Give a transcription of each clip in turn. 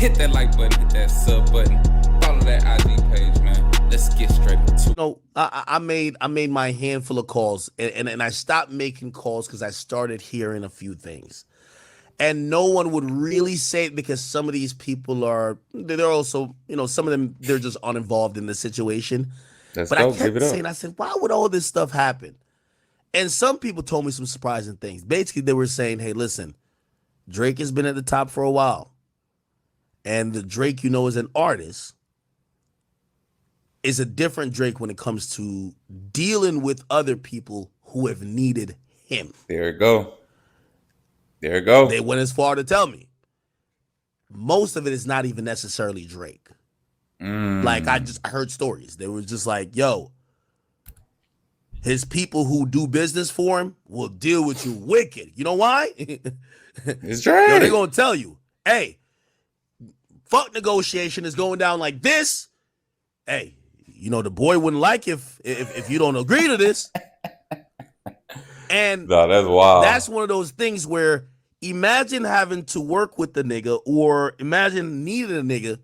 Hit that like button, hit that sub button, follow that IG page, man. Let's get straight into it. No, I made my handful of calls, and I stopped making calls because I started hearing a few things, and no one would really say it because some of these people they're also, some of them, they're just uninvolved in the situation. Let's But I go. Give kept it up. saying, I said, why would all this stuff happen? And some people told me some surprising things. Basically, they were saying, hey, listen, Drake has been at the top for a while, and the Drake is an artist is a different Drake when it comes to dealing with other people who have needed him. There you go. There you go. They went as far to tell me most of it is not even necessarily Drake. Like, I heard stories. They were just like, yo, his people who do business for him will deal with you wicked. You know why? It's Drake. Yo, they're going to tell you, hey, fuck negotiation is going down like this. Hey, the boy wouldn't like if you don't agree to this. And no, that's wild. That's one of those things where imagine having to work with the nigga, or imagine needing a nigga,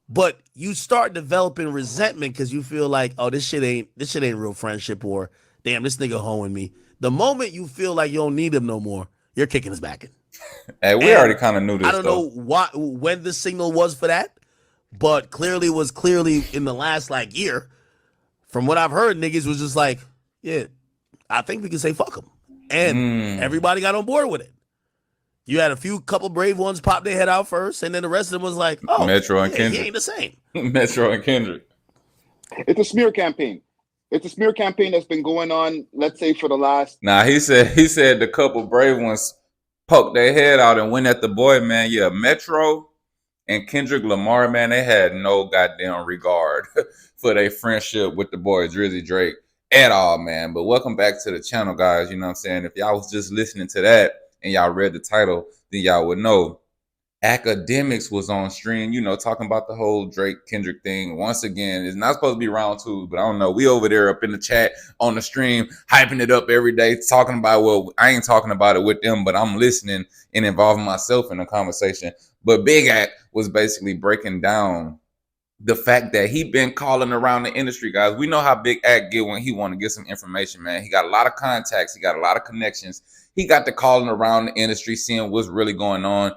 but you start developing resentment because you feel like, oh, this shit ain't real friendship, or damn, this nigga hoeing me. The moment you feel like you don't need him no more, you're kicking his back in. Hey, we already kind of knew this. I don't know when the signal was for that, but clearly in the last year. From what I've heard, niggas was just like, yeah, I think we can say fuck him, and everybody got on board with it. You had a couple brave ones pop their head out first, and then the rest of them was like, oh, Metro and Kendrick. He ain't the same. Metro and Kendrick. It's a smear campaign. It's a smear campaign that's been going on, let's say, for the last... Nah, he said the couple brave ones poked their head out and went at the boy, man. Yeah, Metro and Kendrick Lamar, man, they had no goddamn regard for their friendship with the boy Drizzy Drake at all, man. But welcome back to the channel, guys. You know what I'm saying? If y'all was just listening to that and y'all read the title, then y'all would know AKADEMIKS was on stream, talking about the whole Drake Kendrick thing. Once again, it's not supposed to be round two, but I don't know. We over there up in the chat on the stream, hyping it up every day, talking about, well, I ain't talking about it with them, but I'm listening and involving myself in the conversation. But Big Act was basically breaking down the fact that he been calling around the industry, guys. We know how Big Act get when he want to get some information, man. He got a lot of contacts. He got a lot of connections. He got to calling around the industry, seeing what's really going on.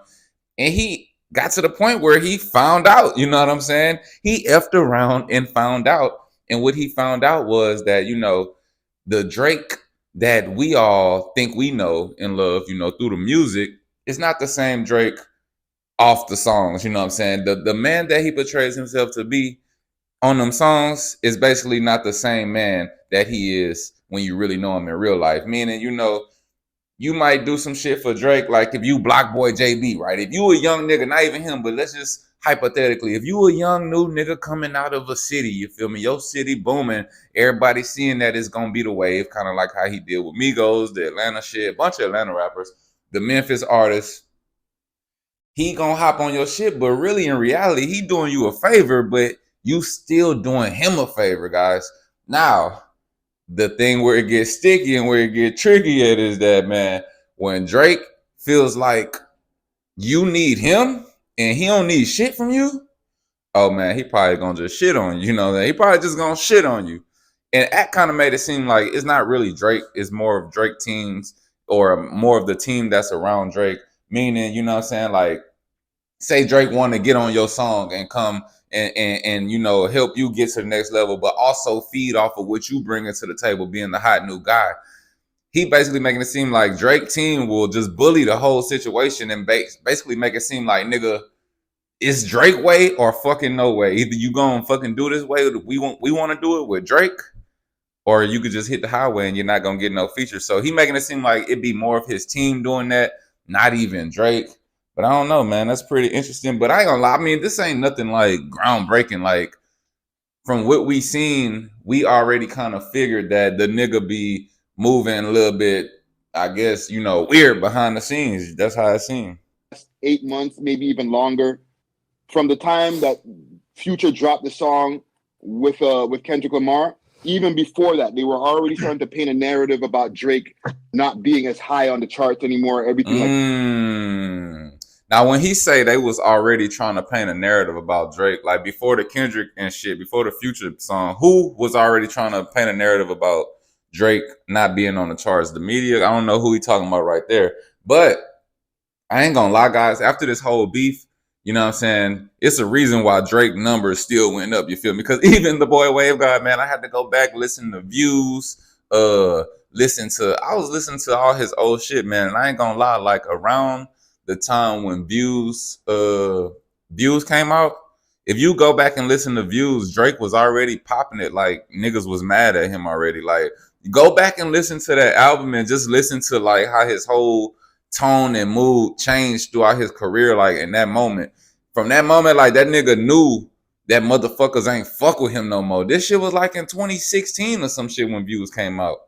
And he got to the point where he found out, you know what I'm saying? He effed around and found out. And what he found out was that, the Drake that we all think we know and love, through the music, is not the same Drake off the songs, you know what I'm saying? The man that he portrays himself to be on them songs is basically not the same man that he is when you really know him in real life. Meaning, you might do some shit for Drake, like if you Block Boy JB, right? If you a young nigga, not even him, but let's just hypothetically, if you a young new nigga coming out of a city, you feel me? Your city booming, everybody seeing that it's gonna be the wave, kind of like how he did with Migos, the Atlanta shit, a bunch of Atlanta rappers, the Memphis artists. He gonna hop on your shit, but really in reality, he doing you a favor, but you still doing him a favor, guys. Now, the thing where it gets sticky and where it gets tricky at is that, man, when Drake feels like you need him and he don't need shit from you, oh man, he probably gonna just shit on you. He probably just gonna shit on you. And that kind of made it seem like it's not really Drake, it's more of Drake teams or more of the team that's around Drake. Meaning, like, say Drake want to get on your song and come and help you get to the next level, but also feed off of what you bring into the table, being the hot new guy. He basically making it seem like Drake team will just bully the whole situation and basically make it seem like, nigga, it's Drake way or fucking no way. Either you gonna fucking do this way, we want to do it with Drake, or you could just hit the highway and you're not gonna get no features. So he making it seem like it'd be more of his team doing that, not even Drake. But I don't know, man. That's pretty interesting. But I ain't gonna lie. I mean, this ain't nothing like groundbreaking. Like, from what we seen, we already kind of figured that the nigga be moving a little bit, I guess, weird behind the scenes. That's how it seemed. 8 months, maybe even longer, from the time that Future dropped the song with Kendrick Lamar. Even before that, they were already starting to paint a narrative about Drake not being as high on the charts anymore. Everything like. Now, when he say they was already trying to paint a narrative about Drake, like before the Kendrick and shit, before the Future song, who was already trying to paint a narrative about Drake not being on the charts? The media. I don't know who he talking about right there, but I ain't gonna lie, guys. After this whole beef, you know what I'm saying? It's a reason why Drake numbers still went up. You feel me? Because even the boy Wave God, man, I had to go back, listen to Views, I was listening to all his old shit, man. And I ain't gonna lie, like around the time when Views came out, if you go back and listen to Views, Drake was already popping it. Like niggas was mad at him already. Like go back and listen to that album and just listen to like how his whole tone and mood changed throughout his career. Like in that moment, from that moment, like that nigga knew that motherfuckers ain't fuck with him no more. This shit was like in 2016 or some shit when Views came out.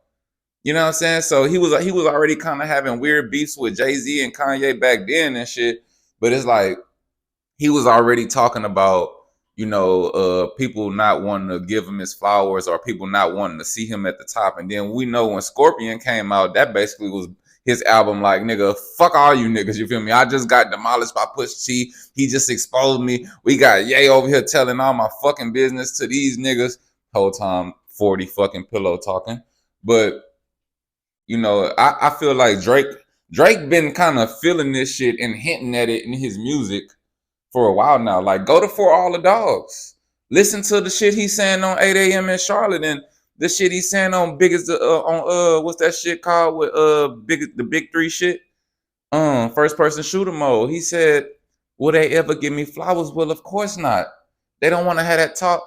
You know what I'm saying? So he was already kind of having weird beefs with Jay-Z and Kanye back then and shit. But it's like he was already talking about, people not wanting to give him his flowers or people not wanting to see him at the top. And then we know when Scorpion came out, that basically was his album, like, nigga, fuck all you niggas, you feel me? I just got demolished by Push T. He just exposed me. We got Ye over here telling all my fucking business to these niggas. Whole time 40 fucking pillow talking. But I feel like Drake been kind of feeling this shit and hinting at it in his music for a while now. Like, go to For All the Dogs. Listen to the shit he's saying on 8 a.m. in Charlotte and the shit he's saying on what's that shit called with the big three shit? First person shooter mode. He said, will they ever give me flowers? Well, of course not. They don't want to have that talk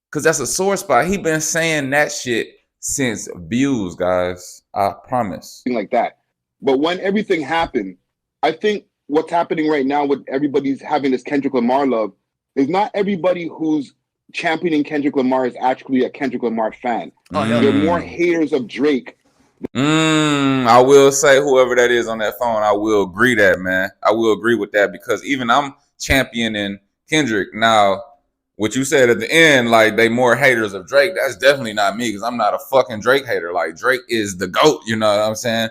because that's a sore spot. He been saying that shit since Views, guys. I promise. Like that. But when everything happened, I think what's happening right now with everybody's having this Kendrick Lamar love is not everybody who's championing Kendrick Lamar is actually a Kendrick Lamar fan. They're more haters of Drake. I will say whoever that is on that phone, I will agree that, man. I will agree with that because even I'm championing Kendrick. Now, what you said at the end, like they more haters of Drake, that's definitely not me because I'm not a fucking Drake hater. Like Drake is the GOAT, you know what I'm saying?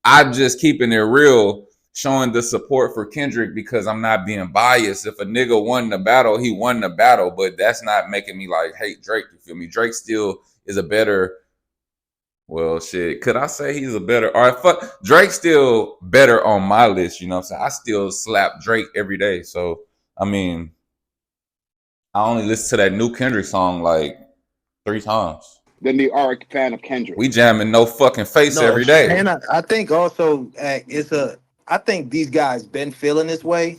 I'm just keeping it real, showing the support for Kendrick because I'm not being biased. If a nigga won the battle, he won the battle, but that's not making me like hate Drake, you feel me? Drake still is a better, well, shit, could I say he's a better, all right, fuck, Drake's still better on my list, you know what I'm saying? I still slap Drake every day, so, I mean, I only listen to that new Kendrick song like 3 times. Then they are a fan of Kendrick. We jamming No Fucking Face every day. And I think also I think these guys been feeling this way.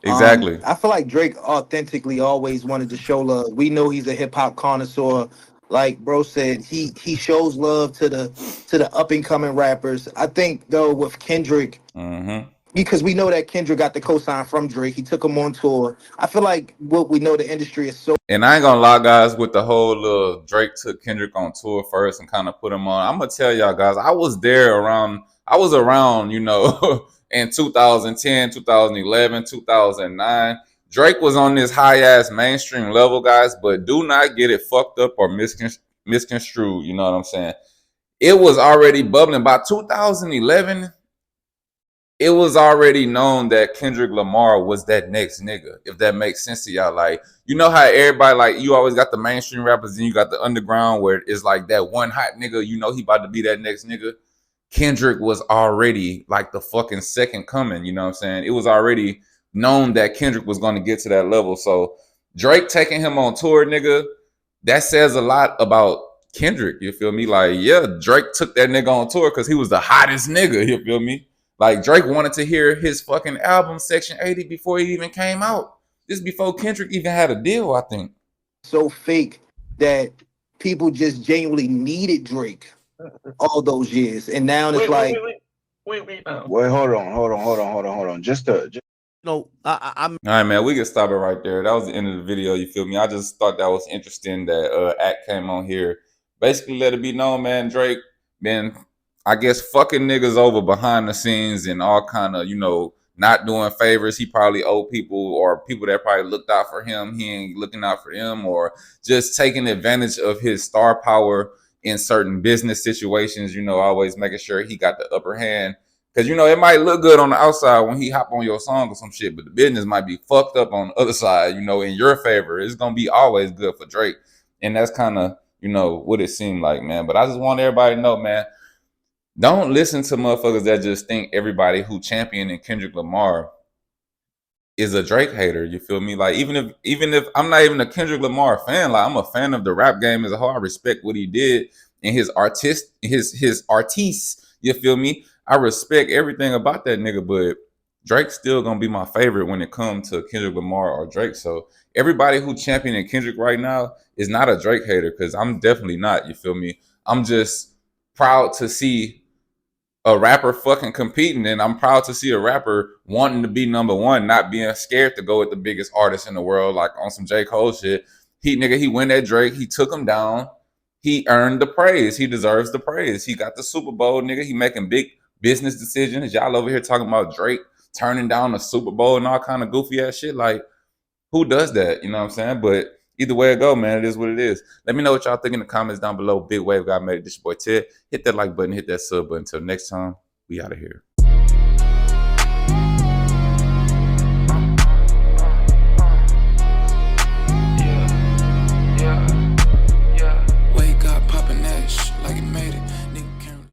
Exactly. I feel like Drake authentically always wanted to show love. We know he's a hip hop connoisseur. Like bro said, he shows love to the up and coming rappers. I think though with Kendrick, because we know that Kendrick got the cosign from Drake, he took him on tour. I feel like what we know the industry is so. And I ain't gonna lie, guys, with the whole Drake took Kendrick on tour first and kind of put him on. I'm gonna tell y'all guys, I was around, in 2010, 2011, 2009. Drake was on this high ass mainstream level, guys, but do not get it fucked up or misconstrued. You know what I'm saying? It was already bubbling by 2011. It was already known that Kendrick Lamar was that next nigga, if that makes sense to y'all. Like, you know how everybody, like, you always got the mainstream rappers, and you got the underground where it's like that one hot nigga, he about to be that next nigga. Kendrick was already like the fucking second coming, you know what I'm saying? It was already known that Kendrick was going to get to that level. So Drake taking him on tour, nigga, that says a lot about Kendrick, you feel me? Like, yeah, Drake took that nigga on tour because he was the hottest nigga, you feel me? Like, Drake wanted to hear his fucking album, Section 80, before he even came out. This before Kendrick even had a deal, I think. So fake that people just genuinely needed Drake all those years. And now it's wait, wait, hold on. I'm All right, man, we can stop it right there. That was the end of the video, you feel me? I just thought that was interesting that Act came on here. Basically let it be known, man, Drake been, I guess, fucking niggas over behind the scenes and all kind of, not doing favors. He probably owed people or people that probably looked out for him. He ain't looking out for them, or just taking advantage of his star power in certain business situations, always making sure he got the upper hand Because, you know, it might look good on the outside when he hop on your song or some shit, but the business might be fucked up on the other side, you know, in your favor. It's going to be always good for Drake. And that's kind of, you know, what it seemed like, man. But I just want everybody to know, man, don't listen to motherfuckers that just think everybody who championing Kendrick Lamar is a Drake hater. You feel me? Like even if I'm not even a Kendrick Lamar fan, like I'm a fan of the rap game as a whole. I respect what he did and his artists. You feel me? I respect everything about that nigga, but Drake's still gonna be my favorite when it comes to Kendrick Lamar or Drake. So everybody who championing Kendrick right now is not a Drake hater, because I'm definitely not. You feel me? I'm just proud to see a rapper fucking competing, and I'm proud to see a rapper wanting to be number one, not being scared to go with the biggest artist in the world, like on some J. Cole shit. He went at Drake, he took him down, he earned the praise, he deserves the praise. He got the Super Bowl, nigga. He making big business decisions. Y'all over here talking about Drake turning down the Super Bowl and all kind of goofy ass shit. Like, who does that? You know what I'm saying? But either way it go, man, it is what it is. Let me know what y'all think in the comments down below. Big Wave God made it. This your boy Ted. Hit that like button, hit that sub button. Until next time, we out of here.